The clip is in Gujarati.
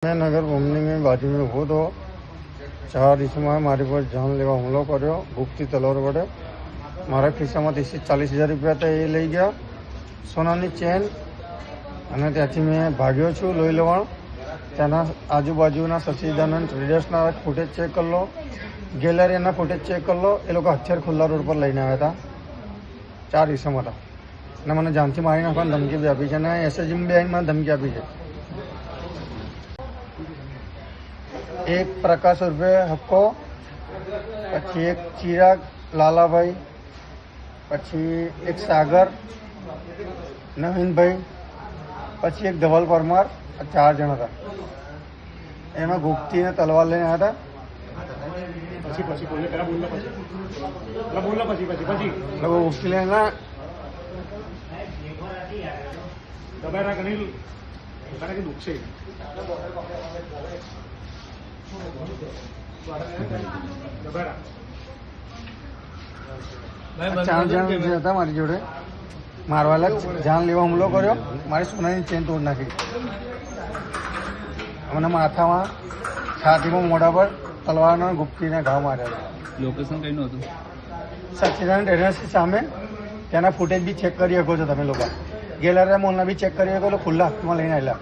मैं नगर घूमने में बाजू में हूँ तो 4 इसमें मारी पर जानलेवा હુમલો કર્યો ભૂખથી તલવાર વડે મારા ખિસ્સામાં 30-40 હજાર રૂપિયા હતા એ લઈ ગયા સોનાની ચેન અને ત્યાંથી મેં ભાગ્યો છું લોહી લવાણ ત્યાંના આજુબાજુના સચિદાનંદ ટ્રેડર્સના ફૂટેજ ચેક કરી લો ગેલેરીના ફૂટેજ ચેક કરી લો એ લોકો હથિયાર ખુલ્લા રોડ પર લઈને આવ્યા હતા 4 ઇસમ હતા અને મને જાનથી મારી નાખવાની ધમકી બી આપી છે અને એસએસજી બી આવીને મને ધમકી આપી છે एक प्रकाश उर्फे हक्को पछी एक चिराग लालाभाई पछी एक सागर नवीन भाई पछी एक धवल परमार 4 जण था एम गुप्ती ने तलवार लेने आया था गुप्ती लेना चार जण जे હતા મારી જોડે મારવાલા જાન લેવા હુમલો કર્યો મારી સોનાની ચેન તોડ નાખી મને માથામાં છાતીમાં મોઢા પર તલવારના ગુપ્તીને ઘા માર્યા લોકેશન કઈનું હતું સચિદાનંદ ટ્રેડર્સની સામે તેના ફૂટેજ બી ચેક કરી શકો છો તમે લોકો ગેલેરી મોલના બી ચેક કરી શકો ખુલ્લા હાથમાં લઈને આવેલા